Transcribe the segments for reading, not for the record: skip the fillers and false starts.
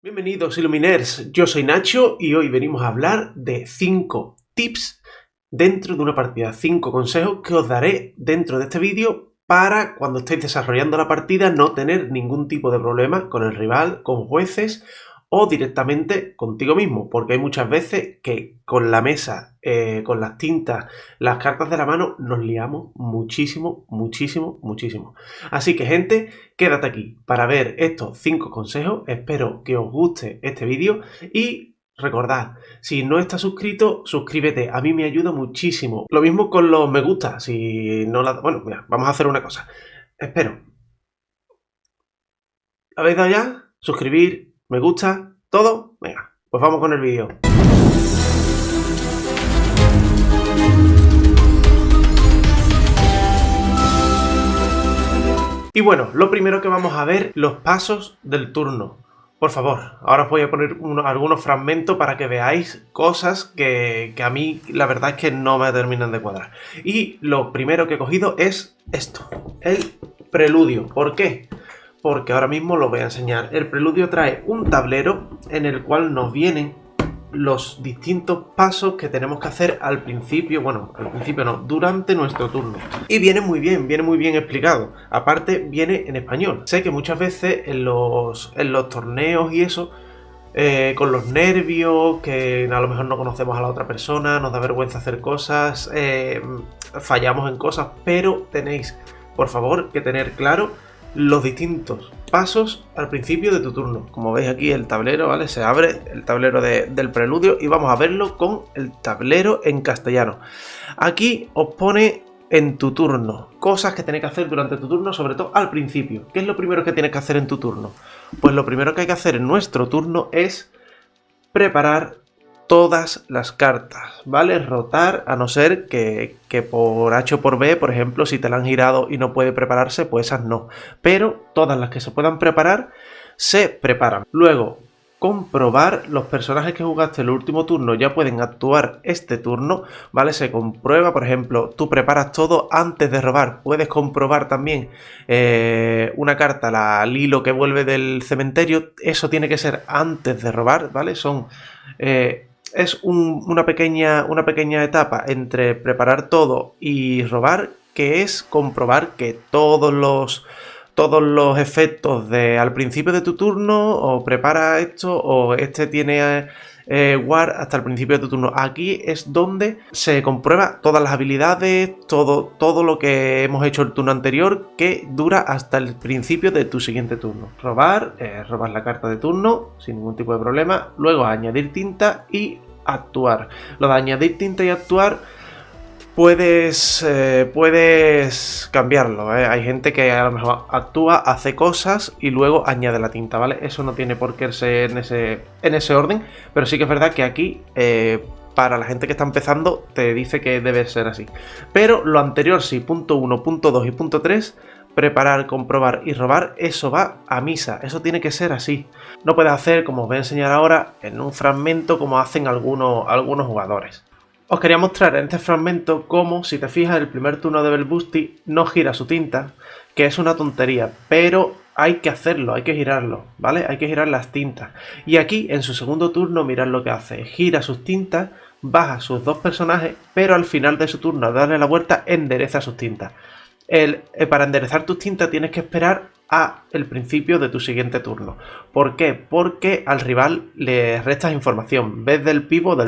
Bienvenidos Illuminers, yo soy Nacho y hoy venimos a hablar de 5 tips dentro de una partida, 5 consejos que os daré dentro de este vídeo para cuando estéis desarrollando la partida no tener ningún tipo de problema con el rival, con jueces o directamente contigo mismo, porque hay muchas veces que con la mesa, con las tintas, las cartas de la mano nos liamos muchísimo. Así que gente, quédate aquí para ver estos 5 consejos, espero que os guste este vídeo y recordad, si no estás suscrito, suscríbete, a mí me ayuda muchísimo. Lo mismo con los me gusta, si no la... Bueno, mira, vamos a hacer una cosa, espero. ¿La habéis dado ya? Suscribir, me gusta, todo. Venga, pues vamos con el vídeo. Y bueno, lo primero que vamos a ver, los pasos del turno. Por favor, ahora os voy a poner algunos fragmentos para que veáis cosas que a mí la verdad es que no me terminan de cuadrar. Y lo primero que he cogido es esto, el preludio. ¿Por qué? Porque ahora mismo lo voy a enseñar. El preludio trae un tablero en el cual nos vienen los distintos pasos que tenemos que hacer al principio, bueno, al principio no, durante nuestro turno. Y viene muy bien explicado. Aparte, viene en español. Sé que muchas veces en los torneos y eso, con los nervios, que a lo mejor no conocemos a la otra persona, nos da vergüenza hacer cosas, fallamos en cosas, pero tenéis, por favor, que tener claro los distintos pasos al principio de tu turno. Como veis aquí el tablero, ¿vale? Se abre el tablero del preludio y vamos a verlo con el tablero en castellano. Aquí os pone en tu turno cosas que tenéis que hacer durante tu turno, sobre todo al principio. ¿Qué es lo primero que tienes que hacer en tu turno? Pues lo primero que hay que hacer en nuestro turno es preparar todas las cartas, ¿vale? Rotar, a no ser que por H o por B, por ejemplo, si te la han girado y no puede prepararse, pues esas no. Pero todas las que se puedan preparar, se preparan. Luego, comprobar los personajes que jugaste el último turno ya pueden actuar este turno, ¿vale? Se comprueba, por ejemplo, tú preparas todo antes de robar. Puedes comprobar también una carta, la Lilo que vuelve del cementerio, eso tiene que ser antes de robar, ¿vale? Es una pequeña etapa entre preparar todo y robar, que es comprobar que todos los efectos de al principio de tu turno, o prepara esto, o este tiene War hasta el principio de tu turno. Aquí es donde se comprueba todas las habilidades, todo lo que hemos hecho el turno anterior, que dura hasta el principio de tu siguiente turno. Robar la carta de turno sin ningún tipo de problema. Luego añadir tinta y actuar. Lo de añadir tinta y actuar puedes cambiarlo, ¿eh? Hay gente que a lo mejor actúa, hace cosas y luego añade la tinta, ¿vale? Eso no tiene por qué ser en ese orden, pero sí que es verdad que aquí para la gente que está empezando te dice que debe ser así. Pero lo anterior sí, punto 1, punto 2 y punto 3, preparar, comprobar y robar, eso va a misa, eso tiene que ser así. No puedes hacer, como os voy a enseñar ahora, en un fragmento como hacen algunos jugadores. Os quería mostrar en este fragmento cómo, si te fijas, el primer turno de Belbusti no gira su tinta, que es una tontería, pero hay que hacerlo, hay que girarlo, ¿vale? Hay que girar las tintas. Y aquí, en su segundo turno, mirad lo que hace. Gira sus tintas, baja sus dos personajes, pero al final de su turno, al darle la vuelta, endereza sus tintas. Para enderezar tus tintas tienes que esperar a el principio de tu siguiente turno. ¿Por qué? Porque al rival le restas información. Ves del pivot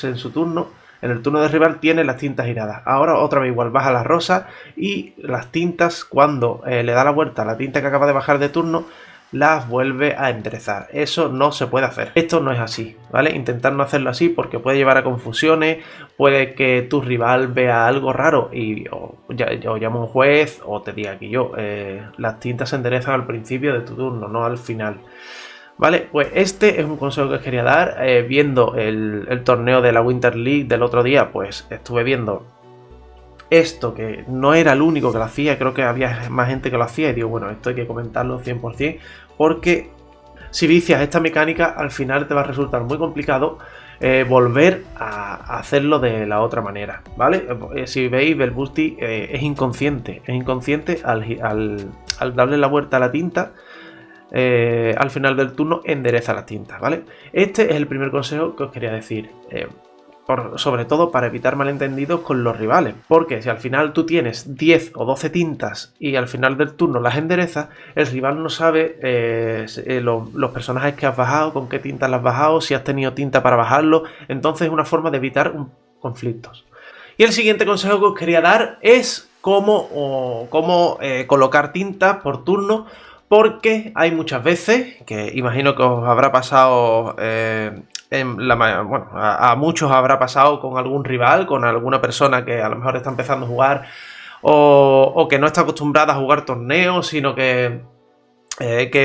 en su turno. En el turno del rival tiene las tintas giradas. Ahora otra vez igual baja la rosa y las tintas, cuando le da la vuelta a la tinta que acaba de bajar de turno, las vuelve a enderezar. Eso no se puede hacer. Esto no es así, ¿vale? Intentar no hacerlo así porque puede llevar a confusiones, puede que tu rival vea algo raro y o llame a un juez o te diga que las tintas se enderezan al principio de tu turno, no al final. Vale, pues este es un consejo que os quería dar. Viendo el torneo de la Winter League del otro día, pues estuve viendo esto, que no era el único que lo hacía, creo que había más gente que lo hacía, y digo, bueno, esto hay que comentarlo 100%, porque si vicias esta mecánica, al final te va a resultar muy complicado volver a hacerlo de la otra manera, ¿vale? Si veis, Belbusti es inconsciente al darle la vuelta a la tinta. al final del turno endereza las tintas, ¿vale? Este es el primer consejo que os quería decir. Sobre todo para evitar malentendidos con los rivales, porque si al final tú tienes 10 o 12 tintas y al final del turno las enderezas, el rival no sabe los personajes que has bajado, con qué tintas las has bajado, si has tenido tinta para bajarlo, entonces es una forma de evitar conflictos. Y el siguiente consejo que os quería dar es cómo colocar tintas por turno, porque hay muchas veces, que imagino que os habrá pasado... a muchos habrá pasado con algún rival, con alguna persona que a lo mejor está empezando a jugar o que no está acostumbrada a jugar torneos, sino que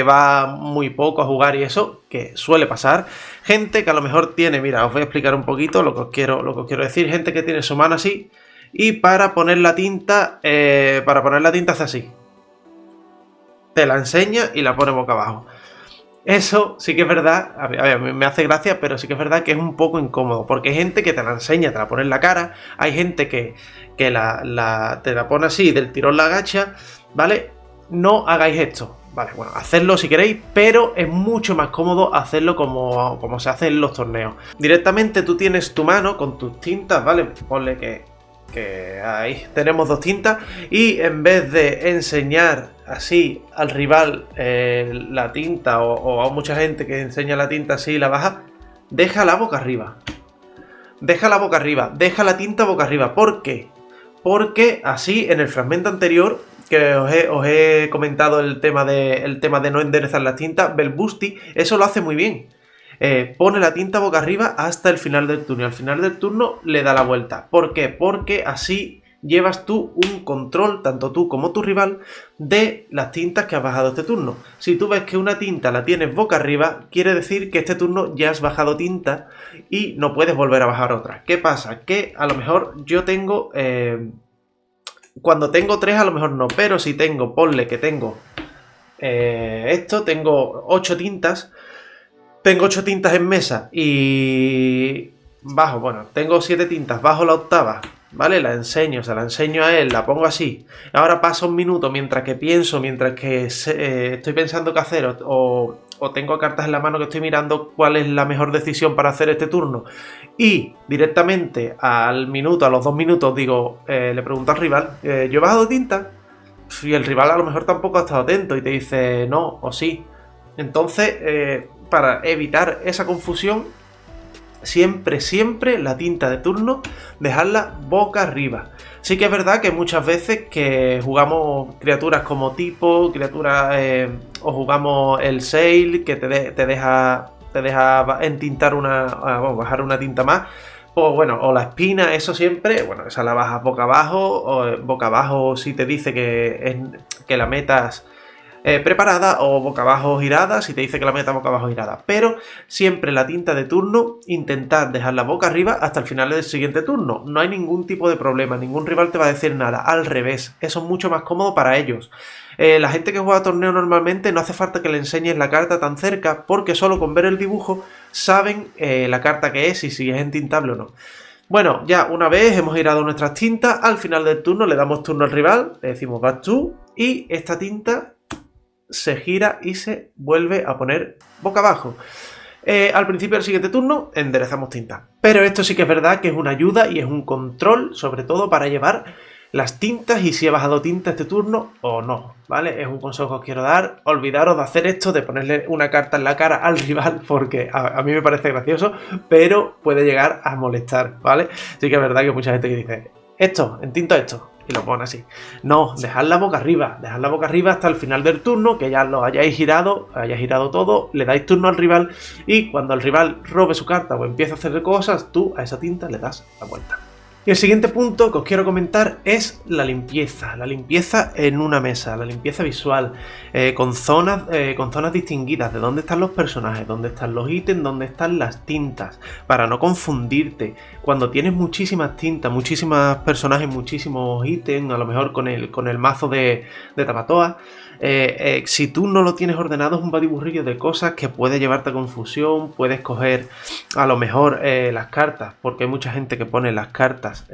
va muy poco a jugar y eso, que suele pasar. Gente que a lo mejor tiene, mira, os voy a explicar un poquito lo que os quiero decir, gente que tiene su mano así y para poner la tinta hace así. Te la enseña y la pone boca abajo. Eso sí que es verdad, a ver, me hace gracia, pero sí que es verdad que es un poco incómodo, porque hay gente que te la enseña, te la pone en la cara, hay gente que te la pone así, del tirón la agacha, ¿vale? No hagáis esto, ¿vale? Bueno, hacedlo si queréis, pero es mucho más cómodo hacerlo como se hace en los torneos. Directamente tú tienes tu mano con tus tintas, ¿vale? Ponle que ahí tenemos 2 tintas y en vez de enseñar así al rival la tinta o a mucha gente que enseña la tinta así y la baja, deja la boca arriba. Deja la boca arriba, deja la tinta boca arriba. ¿Por qué? Porque así en el fragmento anterior que os he comentado el tema de no enderezar las tintas, Belbusti, eso lo hace muy bien. Pone la tinta boca arriba hasta el final del turno y al final del turno le da la vuelta. ¿Por qué? Porque así llevas tú un control, tanto tú como tu rival, de las tintas que has bajado este turno. Si tú ves que una tinta la tienes boca arriba, quiere decir que este turno ya has bajado tinta y no puedes volver a bajar otra. ¿Qué pasa? Que a lo mejor yo tengo... cuando tengo 3 a lo mejor no, pero si tengo, ponle que tengo tengo 8 tintas. Tengo 8 tintas en mesa y bajo, bueno, tengo 7 tintas, bajo la octava, ¿vale? La enseño, la enseño a él, la pongo así. Ahora pasa un minuto mientras que pienso, mientras que estoy pensando qué hacer o tengo cartas en la mano que estoy mirando cuál es la mejor decisión para hacer este turno. Y directamente al minuto, a los 2 minutos, digo, le pregunto al rival, ¿yo he bajado tinta? Y el rival a lo mejor tampoco ha estado atento y te dice no o sí. Entonces... para evitar esa confusión, siempre la tinta de turno, dejarla boca arriba. Sí que es verdad que muchas veces que jugamos criaturas como tipo, o jugamos el Sail, que te deja entintar bajar una tinta más, pues bueno, o la espina, eso siempre, bueno, esa la bajas boca abajo si te dice que la metas preparada, o boca abajo girada si te dice que la meta boca abajo girada, pero siempre la tinta de turno intentad dejarla boca arriba hasta el final del siguiente turno. No hay ningún tipo de problema, ningún rival te va a decir nada, al revés, eso es mucho más cómodo para ellos. La gente que juega torneo normalmente no hace falta que le enseñes la carta tan cerca, porque solo con ver el dibujo saben la carta que es y si es entintable o no. Bueno, ya una vez hemos girado nuestras tintas, al final del turno le damos turno al rival, le decimos vas tú, y esta tinta se gira y se vuelve a poner boca abajo. Al principio del siguiente turno enderezamos tinta. Pero esto sí que es verdad que es una ayuda y es un control, sobre todo para llevar las tintas y si he bajado tinta este turno o no, ¿vale? Es un consejo que os quiero dar. Olvidaros de hacer esto, de ponerle una carta en la cara al rival, porque a mí me parece gracioso, pero puede llegar a molestar, ¿vale? Sí que es verdad que hay mucha gente que dice, entinto esto, y lo pone así. No, dejadla boca arriba hasta el final del turno, que ya lo hayáis girado todo, le dais turno al rival y cuando el rival robe su carta o empiece a hacer cosas, tú a esa tinta le das la vuelta. Y el siguiente punto que os quiero comentar es la limpieza en una mesa, la limpieza visual, con zonas distinguidas de dónde están los personajes, dónde están los ítems, dónde están las tintas, para no confundirte. Cuando tienes muchísimas tintas, muchísimos personajes, muchísimos ítems, a lo mejor con el mazo de Tamatoa, si tú no lo tienes ordenado, es un batiburrillo de cosas que puede llevarte a confusión. Puedes coger a lo mejor las cartas, porque hay mucha gente que pone las cartas,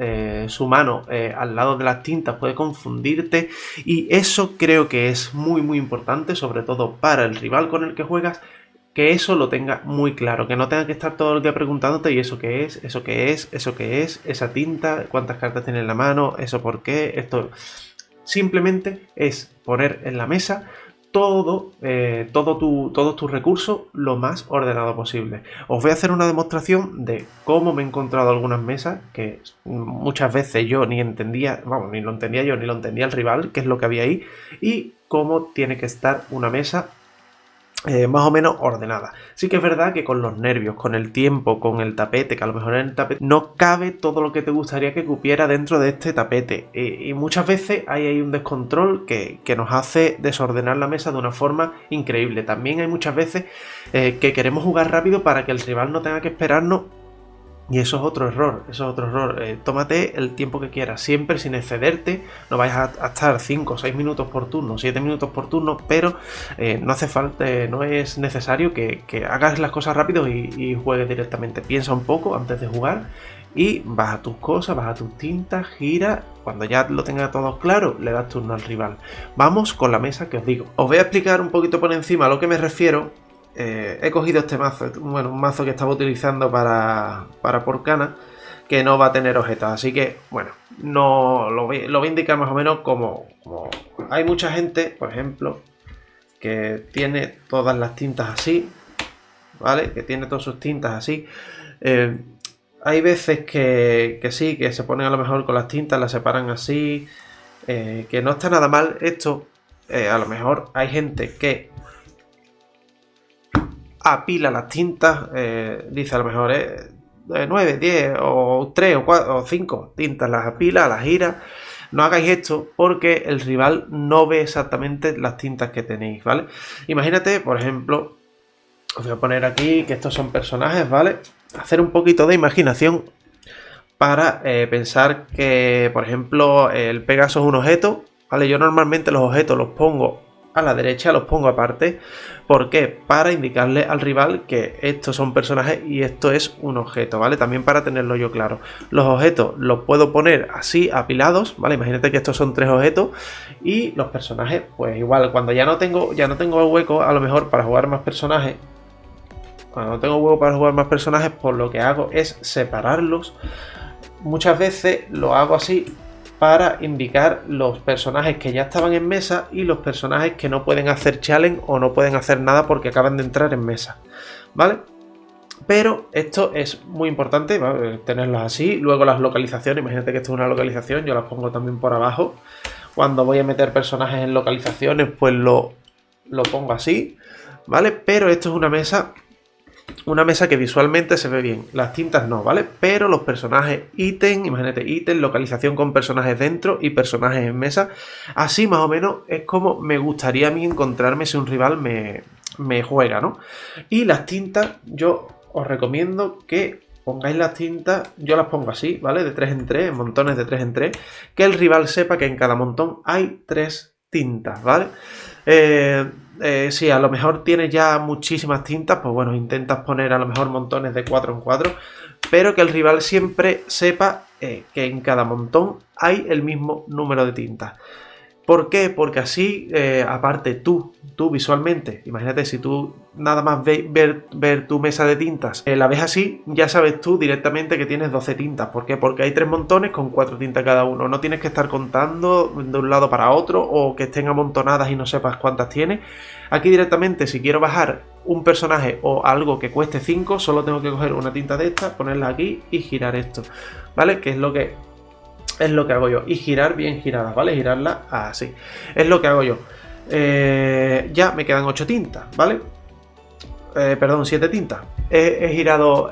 su mano al lado de las tintas, puede confundirte, y eso creo que es muy muy importante, sobre todo para el rival con el que juegas, que eso lo tenga muy claro, que no tenga que estar todo el día preguntándote: ¿y eso qué es? ¿Eso qué es? ¿Eso qué es? ¿Esa tinta? ¿Cuántas cartas tiene en la mano? ¿Eso por qué? Esto simplemente es poner en la mesa todos tus recursos lo más ordenado posible. Os voy a hacer una demostración de cómo me he encontrado algunas mesas que muchas veces yo ni entendía, vamos, ni lo entendía yo, ni lo entendía el rival, qué es lo que había ahí, y cómo tiene que estar una mesa más o menos ordenada. Sí que es verdad que con los nervios, con el tiempo, con el tapete, que a lo mejor en el tapete no cabe todo lo que te gustaría que cupiera dentro de este tapete, y muchas veces hay ahí un descontrol que nos hace desordenar la mesa de una forma increíble. También hay muchas veces que queremos jugar rápido para que el rival no tenga que esperarnos. Y eso es otro error, tómate el tiempo que quieras, siempre sin excederte. No vayas a estar 5 o 6 minutos por turno, 7 minutos por turno, pero no hace falta, no es necesario que hagas las cosas rápido y juegues directamente. Piensa un poco antes de jugar y vas a tus cosas, vas a tus tintas, gira. Cuando ya lo tengas todo claro, le das turno al rival. Vamos con la mesa que os digo. Os voy a explicar un poquito por encima a lo que me refiero. He cogido este mazo, bueno, un mazo que estaba utilizando para Porcana, que no va a tener objetos, así que, bueno, no lo voy a indicar más o menos como hay mucha gente, por ejemplo, que tiene todas las tintas así, ¿vale? Que tiene todas sus tintas así. Hay veces que sí, que se ponen a lo mejor con las tintas, las separan así, que no está nada mal esto. A lo mejor hay gente que apila las tintas, dice a lo mejor 9, 10 o 3 o 4 o 5 tintas, las apila, las gira. No hagáis esto porque el rival no ve exactamente las tintas que tenéis, ¿vale? Imagínate, por ejemplo, os voy a poner aquí que estos son personajes, ¿vale? Hacer un poquito de imaginación para pensar que, por ejemplo, el Pegaso es un objeto, ¿vale? Yo normalmente los objetos los pongo a la derecha, los pongo aparte. ¿Por qué? Para indicarle al rival que estos son personajes y esto es un objeto, ¿vale? También para tenerlo yo claro. Los objetos los puedo poner así, apilados, ¿vale? Imagínate que estos son 3 objetos y los personajes, pues igual, cuando ya no tengo hueco, a lo mejor para jugar más personajes, pues lo que hago es separarlos. Muchas veces lo hago así para indicar los personajes que ya estaban en mesa y los personajes que no pueden hacer challenge o no pueden hacer nada porque acaban de entrar en mesa, ¿vale? Pero esto es muy importante, ¿vale? Tenerlos así. Luego las localizaciones, imagínate que esto es una localización, yo las pongo también por abajo. Cuando voy a meter personajes en localizaciones, pues lo pongo así, ¿vale? Pero esto es una mesa que visualmente se ve bien, las tintas no, ¿vale? Pero los personajes, ítem, imagínate, ítem, localización con personajes dentro y personajes en mesa. Así más o menos es como me gustaría a mí encontrarme si un rival me juega, ¿no? Y las tintas, yo os recomiendo que pongáis las tintas, yo las pongo así, ¿vale? De 3 en 3, montones de 3 en 3, que el rival sepa que en cada montón hay 3 tintas, ¿vale? Si a lo mejor tienes ya muchísimas tintas, pues bueno, intentas poner a lo mejor montones de 4 en 4, pero que el rival siempre sepa que en cada montón hay el mismo número de tintas. ¿Por qué? Porque así, aparte tú visualmente, imagínate si tú nada más ver tu mesa de tintas, la ves así, ya sabes tú directamente que tienes 12 tintas. ¿Por qué? Porque hay 3 montones con 4 tintas cada uno. No tienes que estar contando de un lado para otro o que estén amontonadas y no sepas cuántas tienes. Aquí directamente, si quiero bajar un personaje o algo que cueste 5, solo tengo que coger una tinta de esta, ponerla aquí y girar esto, ¿vale? Que es lo que hago yo. Y girar bien giradas, ¿vale? Girarla así. Es lo que hago yo. Ya me quedan 8 tintas, ¿vale? Perdón, 7 tintas. He girado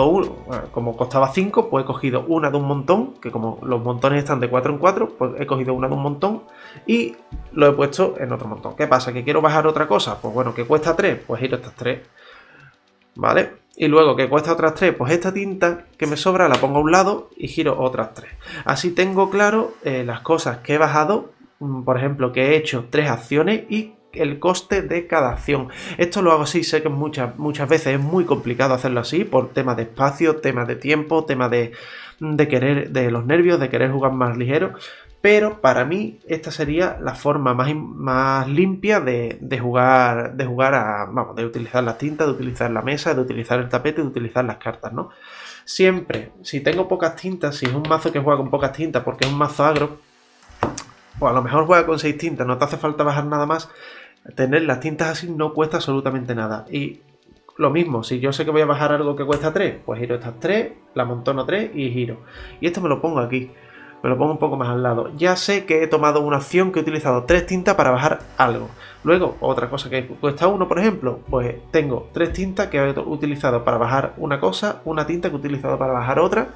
uno. Bueno, como costaba 5, pues he cogido una de un montón. Que como los montones están de 4 en 4, pues he cogido una de un montón y lo he puesto en otro montón. ¿Qué pasa? ¿Que quiero bajar otra cosa? Pues bueno, que cuesta 3, pues giro estas 3. ¿Vale? Y luego que cuesta otras 3, pues esta tinta que me sobra la pongo a un lado y giro otras 3. Así tengo claro las cosas que he bajado por ejemplo, que he hecho 3 acciones y el coste de cada acción. Esto lo hago así, sé que muchas veces es muy complicado hacerlo así por temas de espacio, temas de tiempo, temas de querer, de los nervios, de querer jugar más ligero, pero para mí esta sería la forma más limpia de jugar, vamos, de utilizar las tintas, de utilizar la mesa, de utilizar el tapete, de utilizar las cartas, ¿no? Siempre, si tengo pocas tintas, si es un mazo que juega con pocas tintas porque es un mazo agro, pues a lo mejor juega con 6 tintas, no te hace falta bajar nada más. Tener las tintas así no cuesta absolutamente nada. Y lo mismo, si yo sé que voy a bajar algo que cuesta 3, pues giro estas 3, la amontono 3 y giro. Y esto me lo pongo aquí, me lo pongo un poco más al lado. Ya sé que he tomado una acción que he utilizado 3 tintas para bajar algo. Luego, otra cosa que cuesta 1, por ejemplo, pues tengo 3 tintas que he utilizado para bajar una cosa, una tinta que he utilizado para bajar otra.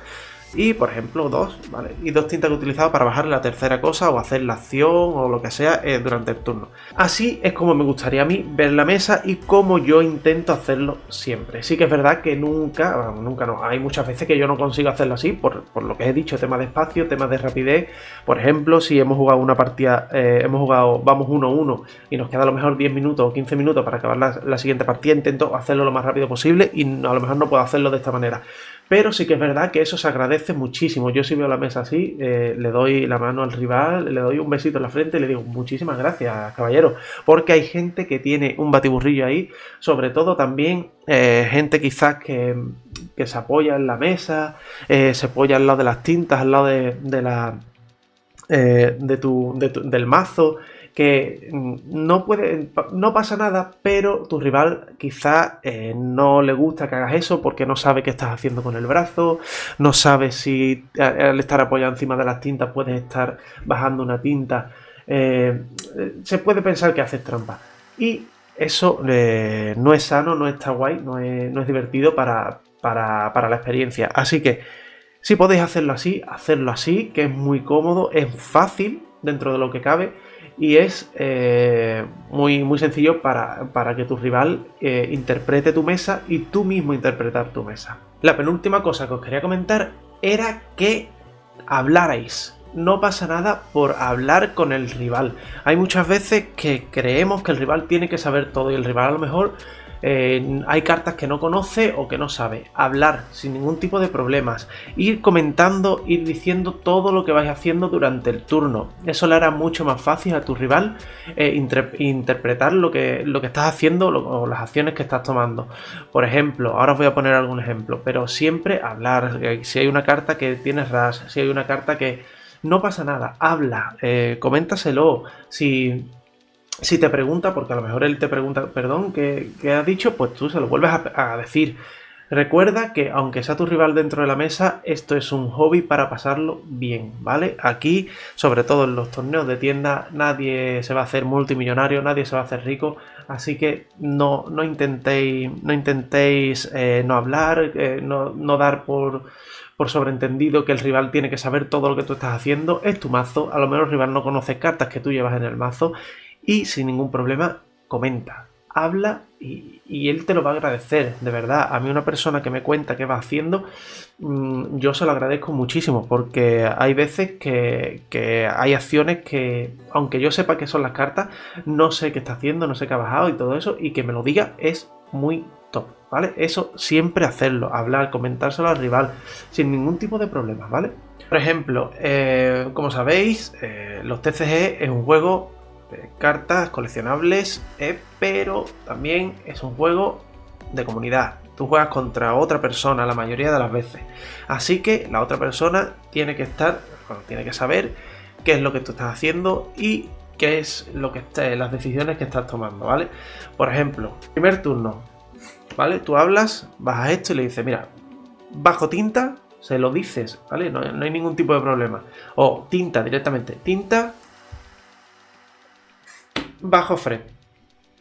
Y por ejemplo 2, ¿vale? Y 2 tintas que he utilizado para bajar la tercera cosa o hacer la acción o lo que sea durante el turno. Así es como me gustaría a mí ver la mesa y como yo intento hacerlo siempre. Sí que es verdad que nunca no, hay muchas veces que yo no consigo hacerlo así por lo que he dicho, temas de espacio, temas de rapidez. Por ejemplo, si hemos jugado una partida, vamos 1-1 y nos queda a lo mejor 10 minutos o 15 minutos para acabar la siguiente partida, intento hacerlo lo más rápido posible y a lo mejor no puedo hacerlo de esta manera. Pero sí que es verdad que eso se agradece muchísimo. Yo si veo la mesa así, le doy la mano al rival, le doy un besito en la frente y le digo muchísimas gracias, caballero. Porque hay gente que tiene un batiburrillo ahí, sobre todo también gente quizás que se apoya en la mesa, se apoya al lado de las tintas, al lado del mazo, que no pasa nada, pero tu rival quizás no le gusta que hagas eso porque no sabe qué estás haciendo con el brazo, no sabe si al estar apoyado encima de las tintas puedes estar bajando una tinta, se puede pensar que haces trampa y eso no es sano, no está guay, no es divertido para la experiencia, así que si podéis hacerlo así, que es muy cómodo, es fácil dentro de lo que cabe y es muy sencillo para que tu rival interprete tu mesa y tú mismo interpretar tu mesa. La penúltima cosa que os quería comentar era que hablarais. No pasa nada por hablar con el rival. Hay muchas veces que creemos que el rival tiene que saber todo y el rival a lo mejor hay cartas que no conoce o que no sabe. Hablar sin ningún tipo de problemas, ir comentando, ir diciendo todo lo que vais haciendo durante el turno. Eso le hará mucho más fácil a tu rival interpretar lo que estás haciendo o las acciones que estás tomando. Por ejemplo, ahora os voy a poner algún ejemplo, pero siempre hablar. Si hay una carta que tienes rush, si hay una carta que no pasa nada, habla, coméntaselo. Si te pregunta, porque a lo mejor él te pregunta, perdón, ¿qué has dicho? Pues tú se lo vuelves a decir. Recuerda que aunque sea tu rival dentro de la mesa, esto es un hobby para pasarlo bien, ¿vale? Aquí, sobre todo en los torneos de tienda, nadie se va a hacer multimillonario, nadie se va a hacer rico, así que no intentéis no hablar, no dar por sobreentendido que el rival tiene que saber todo lo que tú estás haciendo. Es tu mazo, a lo mejor el rival no conoce cartas que tú llevas en el mazo y sin ningún problema comenta, habla y él te lo va a agradecer, de verdad. A mí una persona que me cuenta qué va haciendo, yo se lo agradezco muchísimo porque hay veces que hay acciones que, aunque yo sepa qué son las cartas, no sé qué está haciendo, no sé qué ha bajado y todo eso, y que me lo diga es muy top, ¿vale? Eso siempre hacerlo, hablar, comentárselo al rival, sin ningún tipo de problemas, ¿vale? Por ejemplo, como sabéis, los TCG es un juego de cartas coleccionables, pero también es un juego de comunidad. Tú juegas contra otra persona la mayoría de las veces, así que la otra persona tiene que saber qué es lo que tú estás haciendo y qué es las decisiones que estás tomando, ¿vale? Por ejemplo, primer turno, ¿vale? Tú hablas, bajas esto y le dices, mira, bajo tinta, se lo dices, ¿vale? No hay ningún tipo de problema. O tinta directamente, tinta bajo Fred.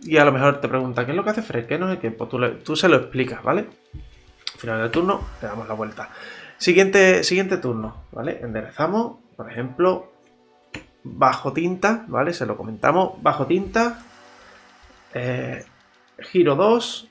Y a lo mejor te pregunta, ¿qué es lo que hace Fred? ¿Qué no sé qué? Pues tú se lo explicas, ¿vale? Final del turno, le damos la vuelta. Siguiente turno, ¿vale? Enderezamos, por ejemplo, bajo tinta, ¿vale? Se lo comentamos, bajo tinta, giro 2,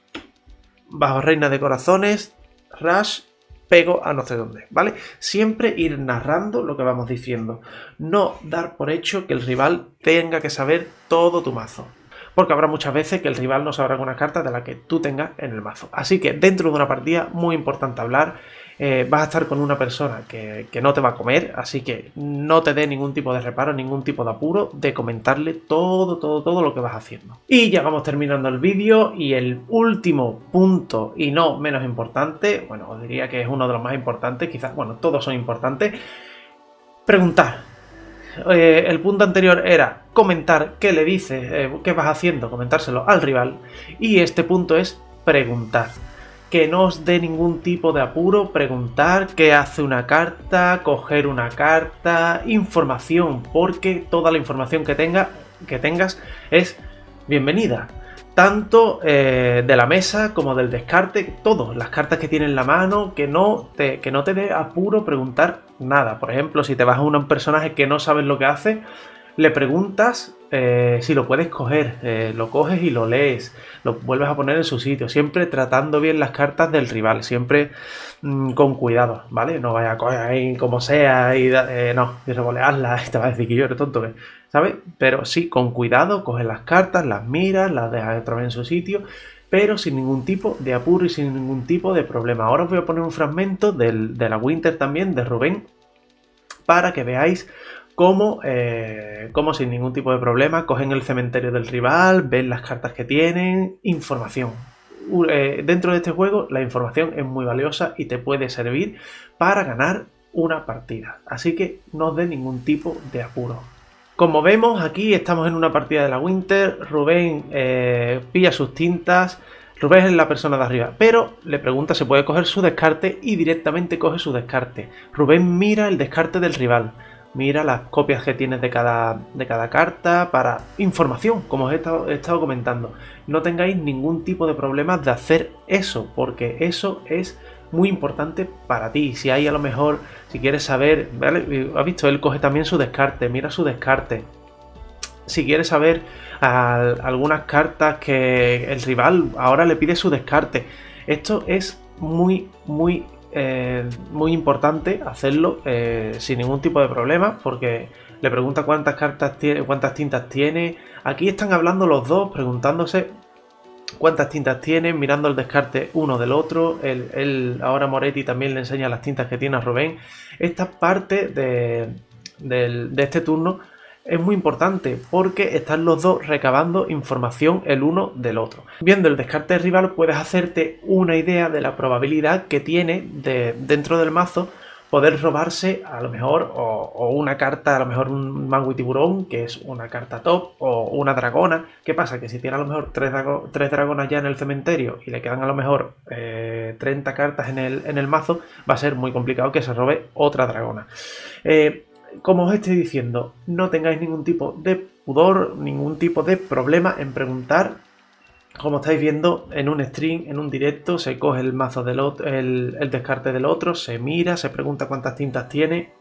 bajo reina de corazones, rush pego a no sé dónde, ¿vale? Siempre ir narrando lo que vamos diciendo. No dar por hecho que el rival tenga que saber todo tu mazo. Porque habrá muchas veces que el rival no sabrá algunas cartas de las que tú tengas en el mazo. Así que dentro de una partida, muy importante hablar. Vas a estar con una persona que no te va a comer, así que no te dé ningún tipo de reparo, ningún tipo de apuro de comentarle todo lo que vas haciendo. Y ya vamos terminando el vídeo, y el último punto, y no menos importante, bueno, os diría que es uno de los más importantes, quizás, bueno, todos son importantes, preguntar. El punto anterior era comentar qué le dices, qué vas haciendo, comentárselo al rival, y este punto es preguntar. Que no os dé ningún tipo de apuro preguntar qué hace una carta, coger una carta, información, porque toda la información que tengas es bienvenida. Tanto de la mesa como del descarte, todas las cartas que tienes en la mano, que no te dé apuro preguntar nada. Por ejemplo, si te vas a un personaje que no sabes lo que hace, le preguntas si lo puedes coger, lo coges y lo lees, lo vuelves a poner en su sitio, siempre tratando bien las cartas del rival, siempre con cuidado, ¿vale? No vaya a coger ahí como sea y revolearlas y te va a decir que yo eres tonto, ¿sabes? Pero sí, con cuidado, coges las cartas, las miras, las dejas otra vez en su sitio, pero sin ningún tipo de apuro y sin ningún tipo de problema. Ahora os voy a poner un fragmento de la Winter también, de Rubén, para que veáis cómo sin ningún tipo de problema cogen el cementerio del rival, ven las cartas que tienen, información. Dentro de este juego la información es muy valiosa y te puede servir para ganar una partida, así que no os dé ningún tipo de apuro. Como vemos, aquí estamos en una partida de la Winter. Rubén pilla sus tintas. Rubén es la persona de arriba, pero le pregunta si puede coger su descarte y directamente coge su descarte. Rubén mira el descarte del rival, mira las copias que tienes de cada carta para información, como os he estado comentando. No tengáis ningún tipo de problemas de hacer eso, porque eso es muy importante para ti. Si hay a lo mejor, si quieres saber, ¿vale? ¿Has visto? Él coge también su descarte, mira su descarte. Si quieres saber algunas cartas que el rival ahora le pide su descarte. Esto es muy importante hacerlo sin ningún tipo de problema, porque le pregunta cuántas cartas tiene, cuántas tintas tiene. Aquí están hablando los dos, preguntándose cuántas tintas tienen, mirando el descarte uno del otro. Ahora Moretti también le enseña las tintas que tiene a Rubén. Esta parte de este turno es muy importante porque están los dos recabando información el uno del otro. Viendo el descarte del rival puedes hacerte una idea de la probabilidad que tiene dentro del mazo poder robarse a lo mejor o una carta, a lo mejor un Mango y Tiburón, que es una carta top, o una dragona. ¿Qué pasa? Que si tiene a lo mejor tres dragonas ya en el cementerio y le quedan a lo mejor 30 cartas en el mazo, va a ser muy complicado que se robe otra dragona. Como os estoy diciendo, no tengáis ningún tipo de pudor, ningún tipo de problema en preguntar. Como estáis viendo, en un stream, en un directo, se coge el mazo del otro, el descarte del otro, se mira, se pregunta cuántas tintas tiene.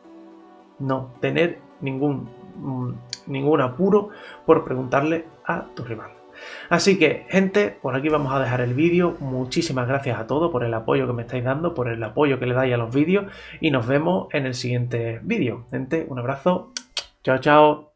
No tener ningún apuro por preguntarle a tu rival. Así que, gente, por aquí vamos a dejar el vídeo. Muchísimas gracias a todos por el apoyo que me estáis dando, por el apoyo que le dais a los vídeos, y nos vemos en el siguiente vídeo. Gente, un abrazo. Chao, chao.